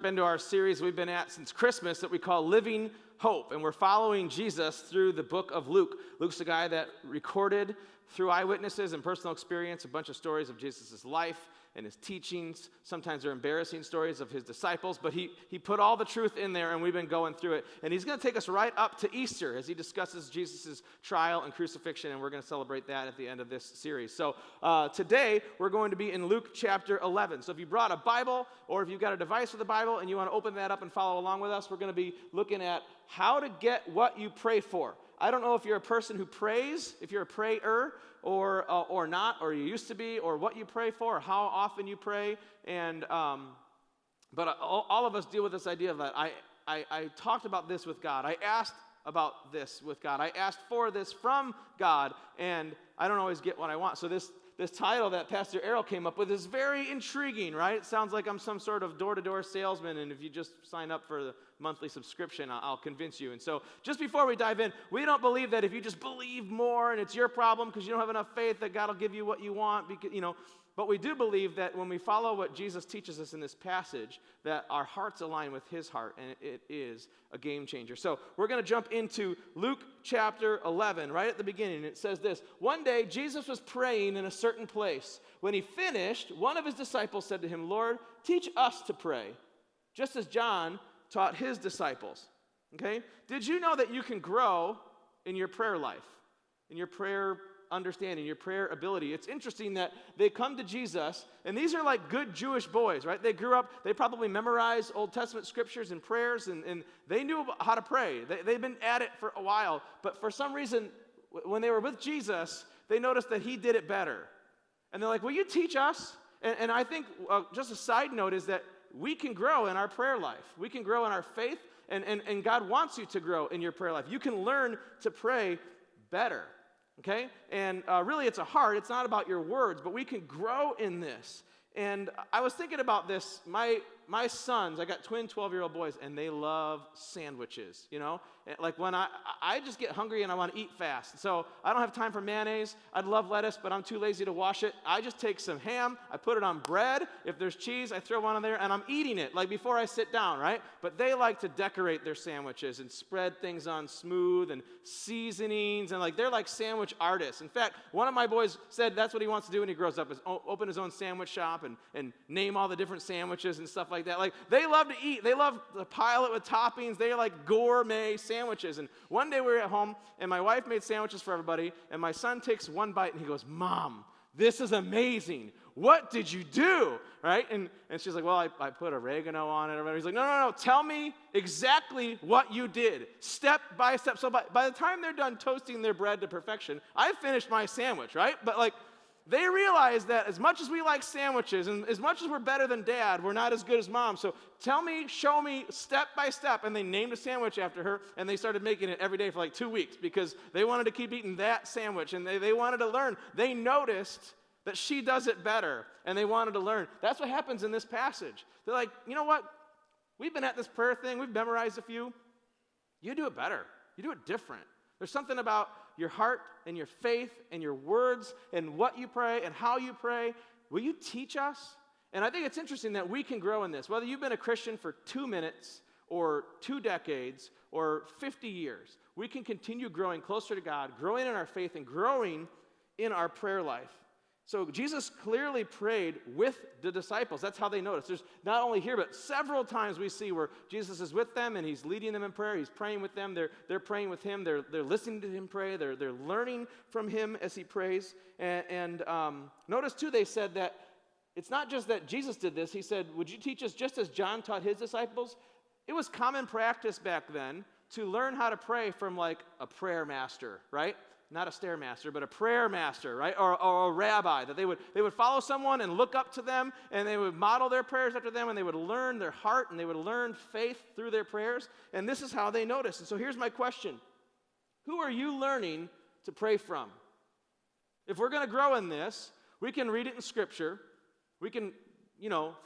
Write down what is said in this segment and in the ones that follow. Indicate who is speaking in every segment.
Speaker 1: Into our series we've been at since Christmas that we call Living Hope, and we're following Jesus through the book of Luke. Luke's the guy that recorded through eyewitnesses and personal experience a bunch of stories of Jesus' life and his teachings. Sometimes they're embarrassing stories of his disciples, but he put all the truth in there, and we've been going through it. And he's going to take us right up to Easter as he discusses Jesus' trial and crucifixion, and we're going to celebrate that at the end of this series. So today, we're going to be in Luke chapter 11. So if you brought a Bible, or if you've got a device with a Bible, and you want to open that up and follow along with us, we're going to be looking at how to get what you pray for. I don't know if you're a person who prays, if you're a prayer, or not, or you used to be, or what you pray for, or how often you pray. And but all of us deal with this idea of that. I talked about this with God. I asked about this with God. I asked for this from God, and I don't always get what I want. So this title that Pastor Errol came up with is very intriguing, right? It sounds like I'm some sort of door-to-door salesman, and if you just sign up for the monthly subscription, I'll convince you. And so just before we dive in, we don't believe that if you just believe more and it's your problem because you don't have enough faith that God will give you what you want, because, but we do believe that when we follow what Jesus teaches us in this passage, that our hearts align with his heart, and it is a game changer. So we're going to jump into Luke chapter 11, right at the beginning. It says this: One day Jesus was praying in a certain place. When he finished, one of his disciples said to him, "Lord, teach us to pray, just as John taught his disciples." Okay? Did you know that you can grow in your prayer life, in your prayer understanding, your prayer ability? It's interesting that they come to Jesus, and these are like good Jewish boys, right? They grew up, they probably memorized Old Testament scriptures and prayers, and they knew how to pray. They've been at it for a while, but for some reason, when they were with Jesus, they noticed that he did it better. And they're like, "Will you teach us?" And I think just a side note is that we can grow in our prayer life. We can grow in our faith, and God wants you to grow in your prayer life. You can learn to pray better, okay? And really, it's a heart. It's not about your words, but we can grow in this. And I was thinking about this. My sons, I got twin 12-year-old boys, and they love sandwiches, Like when I just get hungry and I want to eat fast. So I don't have time for mayonnaise. I'd love lettuce, but I'm too lazy to wash it. I just take some ham, I put it on bread. If there's cheese, I throw one on there, and I'm eating it, like before I sit down, right? But they like to decorate their sandwiches and spread things on smooth and seasonings, and they're like sandwich artists. In fact, one of my boys said that's what he wants to do when he grows up, is open his own sandwich shop and name all the different sandwiches and stuff like that. Like, they love to eat. They love to pile it with toppings. They're like gourmet sandwiches. And one day we were at home, and my wife made sandwiches for everybody, and my son takes one bite, and he goes, "Mom, this is amazing. What did you do?" Right? And she's like, "Well, I put oregano on it." He's like, No. Tell me exactly what you did, step by step. So by the time they're done toasting their bread to perfection, I finished my sandwich, right? But they realize that as much as we like sandwiches and as much as we're better than Dad, we're not as good as Mom. So tell me, show me, step by step. And they named a sandwich after her, and they started making it every day for 2 weeks because they wanted to keep eating that sandwich, and they wanted to learn. They noticed that she does it better, and they wanted to learn. That's what happens in this passage. They're like, "You know what? We've been at this prayer thing. We've memorized a few. You do it better. You do it different. There's something about your heart and your faith and your words and what you pray and how you pray. Will you teach us?" And I think it's interesting that we can grow in this. Whether you've been a Christian for 2 minutes or 2 decades or 50 years, we can continue growing closer to God, growing in our faith, and growing in our prayer life. So Jesus clearly prayed with the disciples. That's how they noticed. There's not only here, but several times we see where Jesus is with them and he's leading them in prayer. He's praying with them. They're praying with him. They're listening to him pray. They're learning from him as he prays. And notice too, they said that it's not just that Jesus did this. He said, "Would you teach us just as John taught his disciples?" It was common practice back then to learn how to pray from a prayer master, right? Not a stairmaster, but a prayer master, right? Or a rabbi, that they would follow someone and look up to them, and they would model their prayers after them, and they would learn their heart, and they would learn faith through their prayers, and this is how they noticed. And so here's my question. Who are you learning to pray from? If we're going to grow in this, we can read it in Scripture, we can,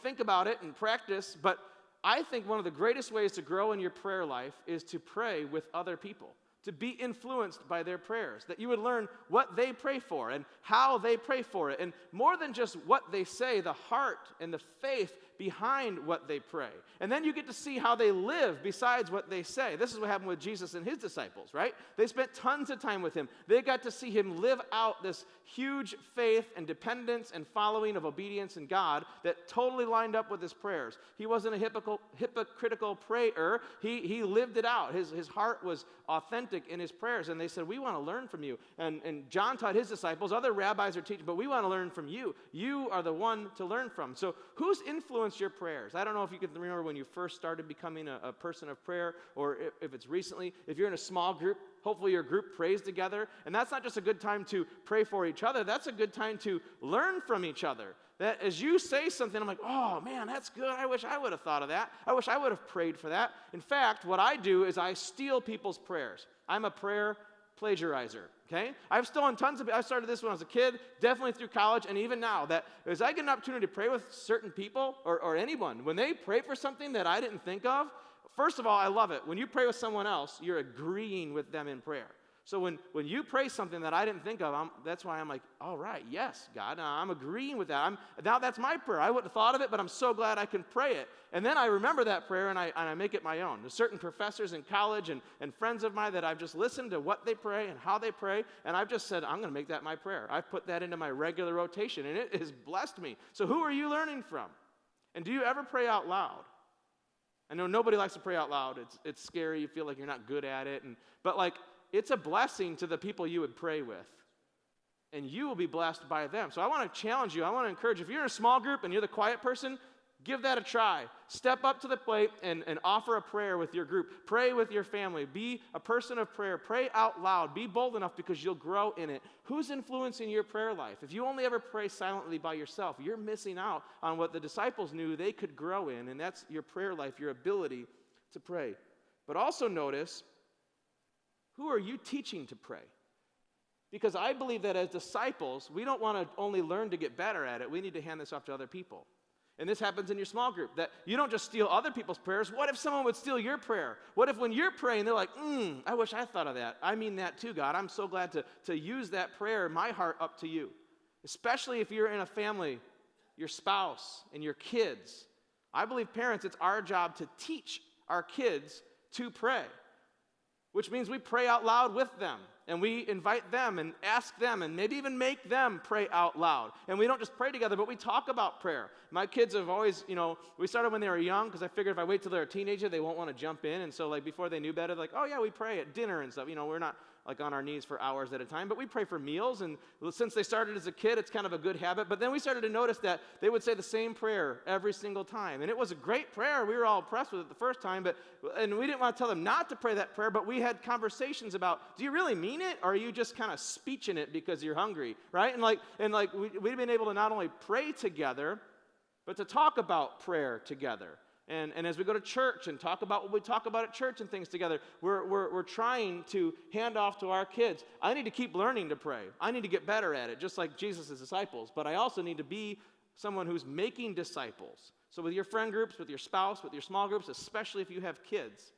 Speaker 1: think about it and practice, but I think one of the greatest ways to grow in your prayer life is to pray with other people, to be influenced by their prayers, that you would learn what they pray for and how they pray for it. And more than just what they say, the heart and the faith behind what they pray. And then you get to see how they live besides what they say. This is what happened with Jesus and his disciples, right? They spent tons of time with him. They got to see him live out this huge faith and dependence and following of obedience in God that totally lined up with his prayers. He wasn't a hypocritical prayer. He lived it out. His heart was authentic in his prayers. And they said, we want to learn from you. And John taught his disciples, other rabbis are teaching, but we want to learn from you. You are the one to learn from. So who's influenced your prayers? I don't know if you can remember when you first started becoming a person of prayer, or if it's recently. If you're in a small group, hopefully your group prays together. And that's not just a good time to pray for each other. That's a good time to learn from each other. That as you say something, I'm like, oh man, that's good. I wish I would have thought of that. I wish I would have prayed for that. In fact, what I do is I steal people's prayers. I'm a prayer plagiarizer, okay? I've stolen tons of, I started this when I was a kid, definitely through college, and even now, that as I get an opportunity to pray with certain people, or anyone, when they pray for something that I didn't think of, first of all, I love it. When you pray with someone else, you're agreeing with them in prayer. So when you pray something that I didn't think of, that's why I'm like, all right, yes, God, I'm agreeing with that. Now that's my prayer. I wouldn't have thought of it, but I'm so glad I can pray it. And then I remember that prayer and I make it my own. There's certain professors in college and friends of mine that I've just listened to what they pray and how they pray, and I've just said, I'm going to make that my prayer. I've put that into my regular rotation, and it has blessed me. So who are you learning from? And do you ever pray out loud? I know nobody likes to pray out loud. It's scary. You feel like you're not good at it. But like, it's a blessing to the people you would pray with. And you will be blessed by them. So I want to challenge you. I want to encourage you. If you're in a small group and you're the quiet person, give that a try. Step up to the plate and offer a prayer with your group. Pray with your family. Be a person of prayer. Pray out loud. Be bold enough because you'll grow in it. Who's influencing your prayer life? If you only ever pray silently by yourself, you're missing out on what the disciples knew they could grow in, and that's your prayer life, your ability to pray. But also notice, who are you teaching to pray? Because I believe that as disciples, we don't want to only learn to get better at it. We need to hand this off to other people. And this happens in your small group, that you don't just steal other people's prayers. What if someone would steal your prayer? What if when you're praying, they're like, I wish I thought of that. I mean that too, God. I'm so glad to use that prayer, my heart, up to you. Especially if you're in a family, your spouse and your kids. I believe parents, it's our job to teach our kids to pray, which means we pray out loud with them. And we invite them and ask them and maybe even make them pray out loud. And we don't just pray together, but we talk about prayer. My kids have always, we started when they were young because I figured if I wait till they're a teenager, they won't want to jump in. And so like before they knew better, like, oh yeah, we pray at dinner and stuff. We're not like on our knees for hours at a time, but we pray for meals. And since they started as a kid, it's kind of a good habit. But then we started to notice that they would say the same prayer every single time. And it was a great prayer. We were all impressed with it the first time, and we didn't want to tell them not to pray that prayer, but we had conversations about, do you really mean it? Or are you just kind of speeching it because you're hungry, right? And we've been able to not only pray together, but to talk about prayer together. And as we go to church and talk about what we talk about at church and things together, we're trying to hand off to our kids. I need to keep learning to pray. I need to get better at it, just like Jesus' disciples. But I also need to be someone who's making disciples. So with your friend groups, with your spouse, with your small groups, especially if you have kids,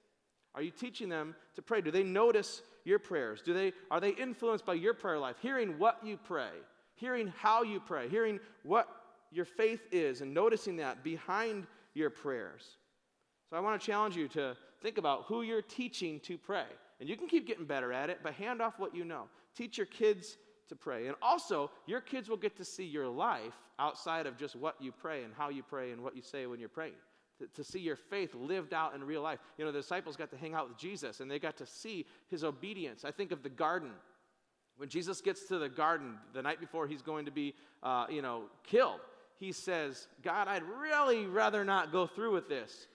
Speaker 1: are you teaching them to pray? Do they notice your prayers? Are they influenced by your prayer life? Hearing what you pray, hearing how you pray, hearing what your faith is, and noticing that behind your prayers. So I want to challenge you to think about who you're teaching to pray. And you can keep getting better at it, but hand off what you know. Teach your kids to pray. And also, your kids will get to see your life outside of just what you pray and how you pray and what you say when you're praying. To see your faith lived out in real life. The disciples got to hang out with Jesus, and they got to see his obedience. I think of the garden. When Jesus gets to the garden the night before he's going to be, killed, he says, God, I'd really rather not go through with this,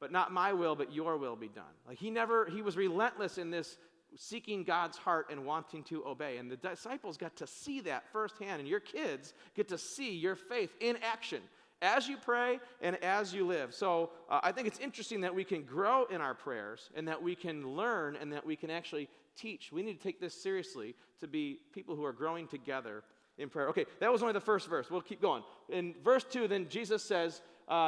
Speaker 1: but not my will, but your will be done. Like he was relentless in this seeking God's heart and wanting to obey. And the disciples got to see that firsthand, and your kids get to see your faith in action as you pray and as you live. So I think it's interesting that we can grow in our prayers and that we can learn and that we can actually teach. We need to take this seriously to be people who are growing together in prayer. Okay, that was only the first verse. We'll keep going. In verse 2, then Jesus says,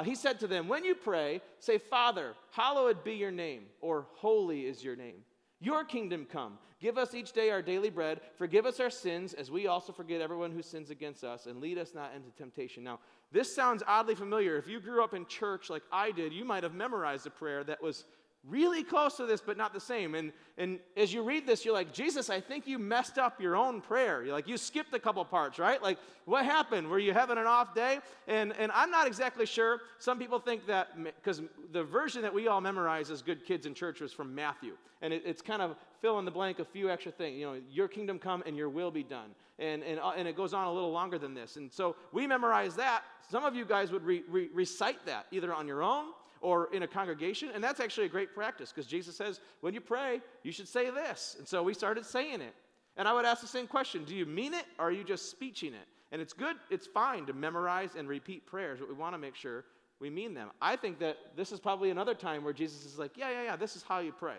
Speaker 1: he said to them, when you pray, say, Father, hallowed be your name, or holy is your name. Your kingdom come. Give us each day our daily bread. Forgive us our sins as we also forgive everyone who sins against us. And lead us not into temptation. Now, this sounds oddly familiar. If you grew up in church like I did, you might have memorized a prayer that was really close to this, but not the same. And as you read this, you're like, Jesus, I think you messed up your own prayer. You're like, you skipped a couple parts, right? Like, what happened? Were you having an off day? And I'm not exactly sure. Some people think that, because the version that we all memorize as good kids in church was from Matthew. And it's kind of fill in the blank, a few extra things. You know, your kingdom come and your will be done. And it goes on a little longer than this. And so we memorize that. Some of you guys would recite that either on your own or in a congregation, and that's actually a great practice because Jesus says, when you pray, you should say this. And so we started saying it. And I would ask the same question, do you mean it or are you just speeching it? And it's good, it's fine to memorize and repeat prayers, but we want to make sure we mean them. I think that this is probably another time where Jesus is like, yeah, this is how you pray.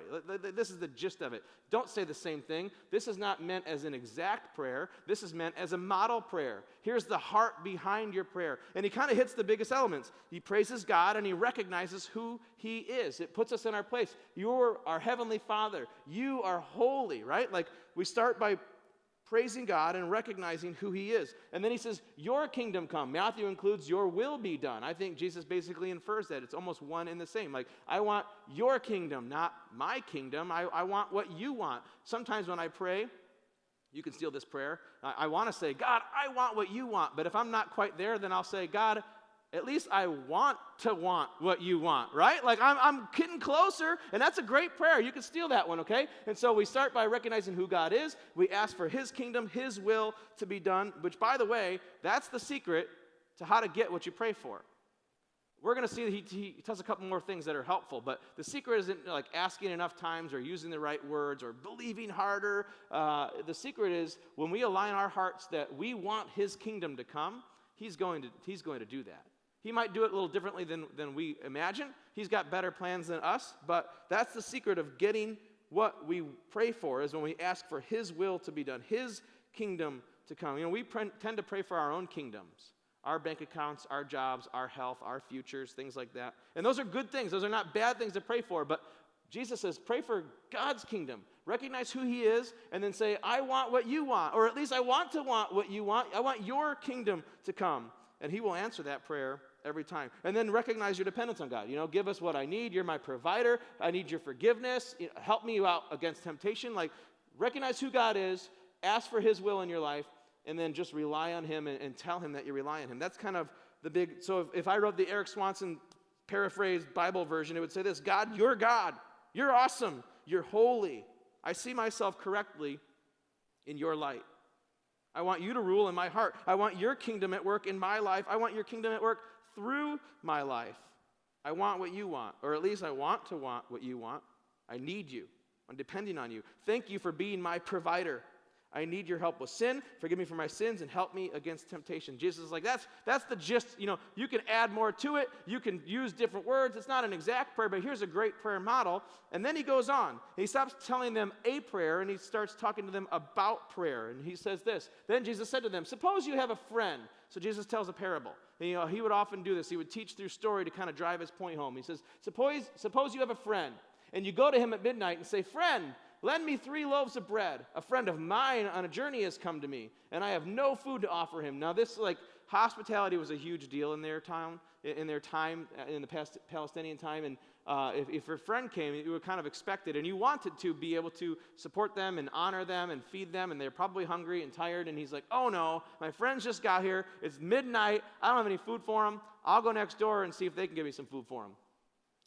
Speaker 1: This is the gist of it. Don't say the same thing. This is not meant as an exact prayer. This is meant as a model prayer. Here's the heart behind your prayer. And he kind of hits the biggest elements. He praises God and he recognizes who he is. It puts us in our place. You're our heavenly Father. You are holy, right? Like we start by praising God and recognizing who he is. And then he says, your kingdom come. Matthew includes your will be done. I think Jesus basically infers that. It's almost one and the same. Like, I want your kingdom, not my kingdom. I want what you want. Sometimes when I pray, you can steal this prayer. I want to say, God, I want what you want. But if I'm not quite there, then I'll say, God, at least I want to want what you want, right? Like I'm getting closer, and that's a great prayer. You can steal that one, okay? And so we start by recognizing who God is. We ask for his kingdom, his will to be done, which, by the way, that's the secret to how to get what you pray for. We're going to see that he tells a couple more things that are helpful, but the secret isn't like asking enough times or using the right words or believing harder. The secret is when we align our hearts that we want his kingdom to come, he's going to do that. He might do it a little differently than we imagine. He's got better plans than us, but that's the secret of getting what we pray for is when we ask for his will to be done, his kingdom to come. You know, we tend to pray for our own kingdoms, our bank accounts, our jobs, our health, our futures, things like that. And those are good things. Those are not bad things to pray for, but Jesus says pray for God's kingdom. Recognize who he is, and then say, I want what you want, or at least I want to want what you want. I want your kingdom to come. And he will answer that prayer every time. And then recognize your dependence on God. You know, give us what I need. You're my provider. I need your forgiveness. Help me out against temptation. Like, recognize who God is, ask for his will in your life, and then just rely on him and tell him that you rely on him. That's kind of the big, so if I wrote the Eric Swanson paraphrased Bible version, it would say this: God, you're awesome. You're holy. I see myself correctly in your light. I want you to rule in my heart. I want your kingdom at work in my life. I want your kingdom at work through my life. I want what you want, or at least I want to want what you want. I need you. I'm depending on you. Thank you for being my provider. I need your help with sin. Forgive me for my sins and help me against temptation. Jesus is like, that's the gist. You know, you can add more to it. You can use different words. It's not an exact prayer, but here's a great prayer model. And then he goes on. He stops telling them a prayer, and he starts talking to them about prayer. And he says this: then Jesus said to them, suppose you have a friend. So Jesus tells a parable. And, you know, he would often do this. He would teach through story to kind of drive his point home. He says, suppose you have a friend, and you go to him at midnight and say, friend, lend me 3 loaves of bread. A friend of mine on a journey has come to me, and I have no food to offer him. Now, this, like, hospitality was a huge deal in their time, in the Palestinian time. And if your friend came, you were kind of expected, and you wanted to be able to support them and honor them and feed them, and they're probably hungry and tired. And he's like, oh no, my friends just got here. It's midnight. I don't have any food for them. I'll go next door and see if they can give me some food for them.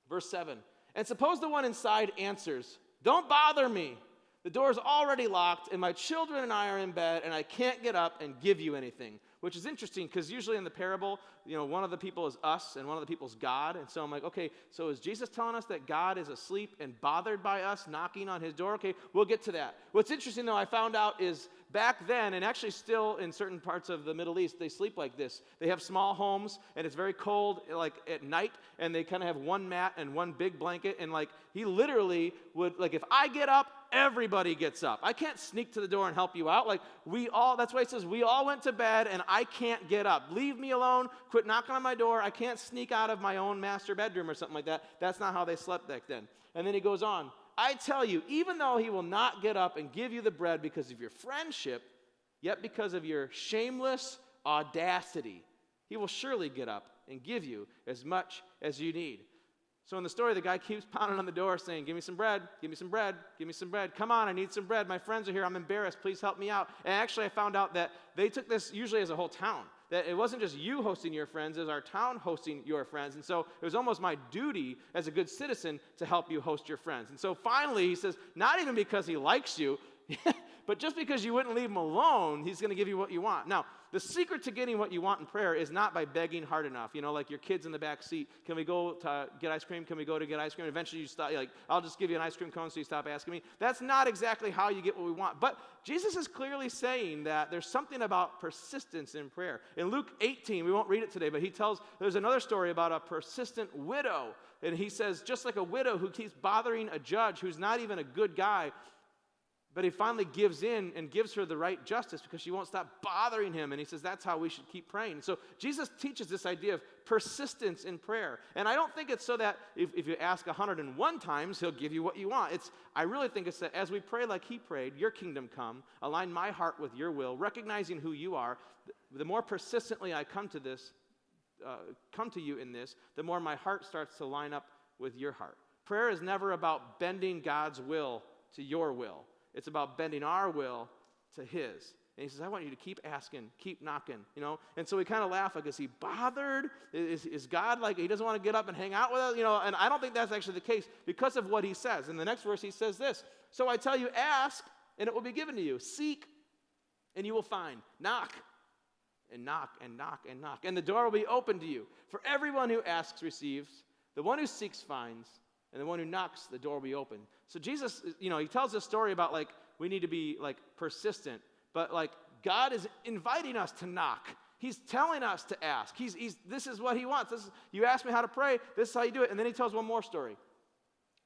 Speaker 1: Verse 7, and suppose the one inside answers, don't bother me. The door's already locked, and my children and I are in bed, and I can't get up and give you anything. Which is interesting, because usually in the parable, you know, one of the people is us, and one of the people is God. And so I'm like, okay, so is Jesus telling us that God is asleep and bothered by us knocking on his door? Okay, we'll get to that. What's interesting, though, I found out is back then, and actually still in certain parts of the Middle East, they sleep like this. They have small homes, and it's very cold, like at night, and they kind of have one mat and one big blanket. And like, he literally would, like, if I get up, everybody gets up. I can't sneak to the door and help you out. Like, that's why he says, we all went to bed and I can't get up. Leave me alone. Quit knocking on my door. I can't sneak out of my own master bedroom or something like that. That's not how they slept back then. And then he goes on. I tell you, even though he will not get up and give you the bread because of your friendship, yet because of your shameless audacity, he will surely get up and give you as much as you need. So in the story, the guy keeps pounding on the door saying, give me some bread, give me some bread, give me some bread. Come on, I need some bread. My friends are here. I'm embarrassed. Please help me out. And actually, I found out that they took this usually as a whole town. That it wasn't just you hosting your friends, it was our town hosting your friends. And so it was almost my duty as a good citizen to help you host your friends. And so finally, he says, not even because he likes you, but just because you wouldn't leave him alone, he's going to give you what you want. Now, the secret to getting what you want in prayer is not by begging hard enough. You know, like your kids in the back seat, can we go to get ice cream? Can we go to get ice cream? Eventually you stop, like, I'll just give you an ice cream cone so you stop asking me. That's not exactly how you get what we want. But Jesus is clearly saying that there's something about persistence in prayer. In Luke 18, we won't read it today, but there's another story about a persistent widow. And he says, just like a widow who keeps bothering a judge who's not even a good guy, but he finally gives in and gives her the right justice because she won't stop bothering him. And he says that's how we should keep praying. So Jesus teaches this idea of persistence in prayer. And I don't think it's so that if you ask 101 times, he'll give you what you want. I really think it's that as we pray like he prayed, your kingdom come, align my heart with your will, recognizing who you are, the more persistently I come to you in this, the more my heart starts to line up with your heart. Prayer is never about bending God's will to your will. It's about bending our will to his. And he says, I want you to keep asking, keep knocking, you know. And so we kind of laugh, like, is he bothered? Is God like, he doesn't want to get up and hang out with us? You know, and I don't think that's actually the case because of what he says. In the next verse, he says this, so I tell you, ask, and it will be given to you. Seek, and you will find. Knock, and knock, and knock, and knock. And the door will be open to you. For everyone who asks receives, the one who seeks finds, and the one who knocks, the door will be open. So Jesus, you know, he tells this story about, like, we need to be, like, persistent. But, like, God is inviting us to knock. He's telling us to ask. This is what he wants. You ask me how to pray, this is how you do it. And then he tells one more story.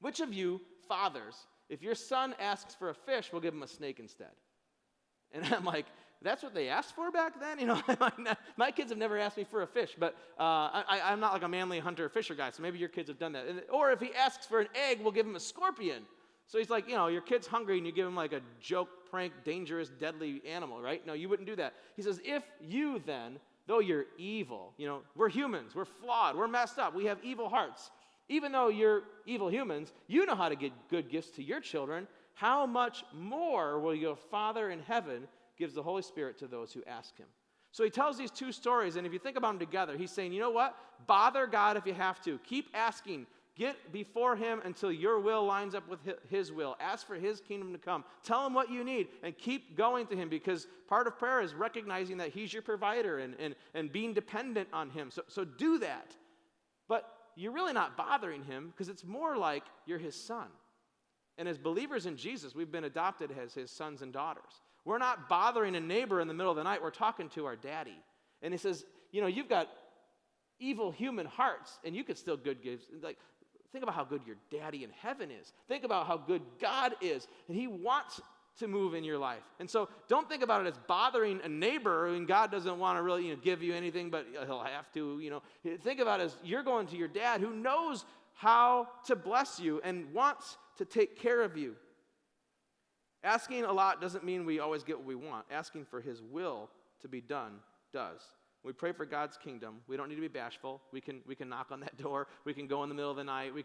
Speaker 1: Which of you, fathers, if your son asks for a fish, will give him a snake instead? And I'm like, that's what they asked for back then? You know, my kids have never asked me for a fish, but I'm not like a manly hunter or fisher guy, so maybe your kids have done that. Or if he asks for an egg, we'll give him a scorpion. So he's like, you know, your kid's hungry and you give him like a joke, prank, dangerous, deadly animal, right? No, you wouldn't do that. He says, if you then, though you're evil, you know, we're humans, we're flawed, we're messed up, we have evil hearts. Even though you're evil humans, you know how to give good gifts to your children. How much more will your Father in heaven gives the Holy Spirit to those who ask him? So he tells these two stories, and if you think about them together, he's saying, you know what? Bother God if you have to. Keep asking. Get before him until your will lines up with his will. Ask for his kingdom to come. Tell him what you need, and keep going to him, because part of prayer is recognizing that he's your provider and being dependent on him. So do that. But you're really not bothering him, because it's more like you're his son. And as believers in Jesus, we've been adopted as his sons and daughters. We're not bothering a neighbor in the middle of the night. We're talking to our daddy. And he says, you know, you've got evil human hearts, and you could still good gifts. Like, think about how good your daddy in heaven is. Think about how good God is, and he wants to move in your life. And so don't think about it as bothering a neighbor, and God doesn't want to really, give you anything, but he'll have to, Think about it as you're going to your dad who knows how to bless you and wants to take care of you. Asking a lot doesn't mean we always get what we want. Asking for his will to be done does. When we pray for God's kingdom, we don't need to be bashful. We can knock on that door. We can go in the middle of the night. We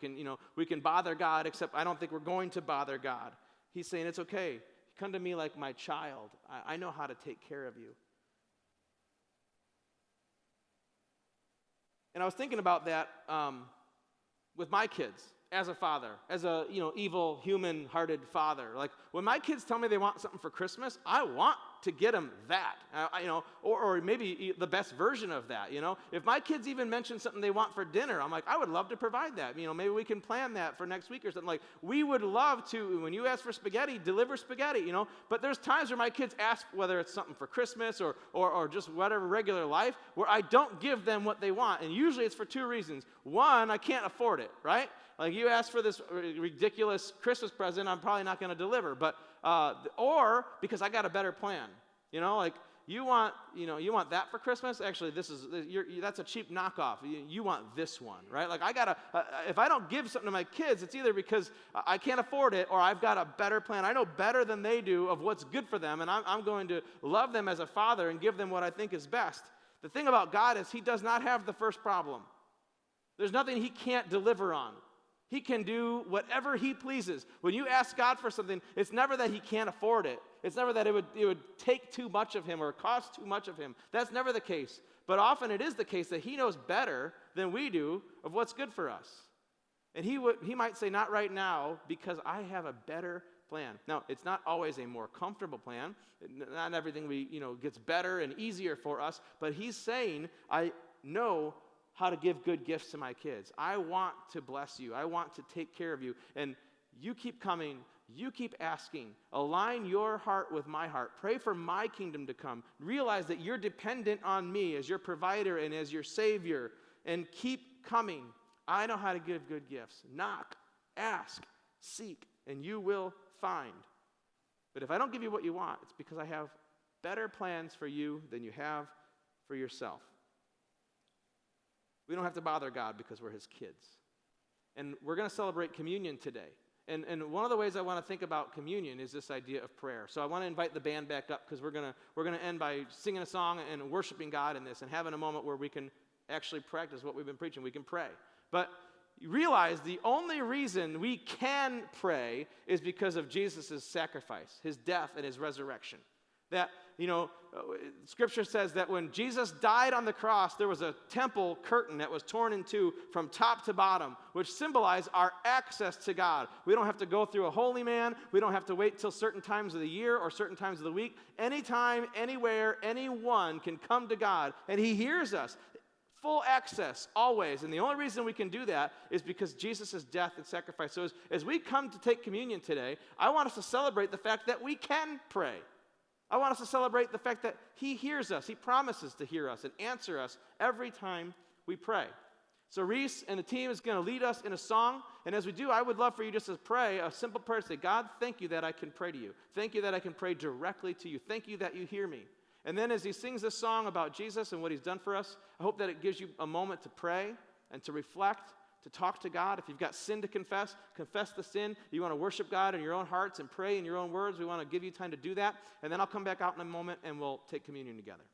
Speaker 1: can bother God, except I don't think we're going to bother God. He's saying, it's okay. Come to me like my child. I know how to take care of you. And I was thinking about that with my kids as a father, as a evil, human-hearted father. Like, when my kids tell me they want something for Christmas, I want to get them that, or maybe the best version of that. If my kids even mention something they want for dinner, I'm like, I would love to provide that. Maybe we can plan that for next week or something. Like, we would love to, when you ask for spaghetti, deliver spaghetti. But there's times where my kids ask whether it's something for Christmas or just whatever regular life, where I don't give them what they want, and usually it's for two reasons. One, I can't afford it, right? Like, you ask for this ridiculous Christmas present, I'm probably not going to deliver. But or because I got a better plan. Like, you want that for Christmas? Actually, that's a cheap knockoff. You want this one, right? Like if I don't give something to my kids, it's either because I can't afford it or I've got a better plan. I know better than they do of what's good for them, and I'm going to love them as a father and give them what I think is best. The thing about God is he does not have the first problem. There's nothing he can't deliver on. He can do whatever he pleases. When you ask God for something, it's never that he can't afford it. It's never that it would take too much of him or cost too much of him. That's never the case. But often it is the case that he knows better than we do of what's good for us. And he might say, not right now, because I have a better plan. Now, it's not always a more comfortable plan. Not everything gets better and easier for us. But he's saying, I know how to give good gifts to my kids. I want to bless you. I want to take care of you. And you keep coming. You keep asking. Align your heart with my heart. Pray for my kingdom to come. Realize that you're dependent on me as your provider and as your savior. And keep coming. I know how to give good gifts. Knock, ask, seek, and you will find. But if I don't give you what you want, it's because I have better plans for you than you have for yourself. We don't have to bother God because we're his kids. And we're going to celebrate communion today. And one of the ways I want to think about communion is this idea of prayer. So I want to invite the band back up because we're going to end by singing a song and worshiping God in this and having a moment where we can actually practice what we've been preaching. We can pray. But you realize the only reason we can pray is because of Jesus' sacrifice, his death and his resurrection. That, Scripture says that when Jesus died on the cross, there was a temple curtain that was torn in two from top to bottom, which symbolized our access to God. We don't have to go through a holy man. We don't have to wait till certain times of the year or certain times of the week. Anytime, anywhere, anyone can come to God, and he hears us. Full access, always. And the only reason we can do that is because Jesus' death and sacrifice. So as we come to take communion today, I want us to celebrate the fact that we can pray. I want us to celebrate the fact that he hears us. He promises to hear us and answer us every time we pray. So Reese and the team is going to lead us in a song. And as we do, I would love for you just to pray a simple prayer to say, God, thank you that I can pray to you. Thank you that I can pray directly to you. Thank you that you hear me. And then as he sings this song about Jesus and what he's done for us, I hope that it gives you a moment to pray and to reflect, to talk to God. If you've got sin to confess, confess the sin. You want to worship God in your own hearts and pray in your own words, we want to give you time to do that. And then I'll come back out in a moment and we'll take communion together.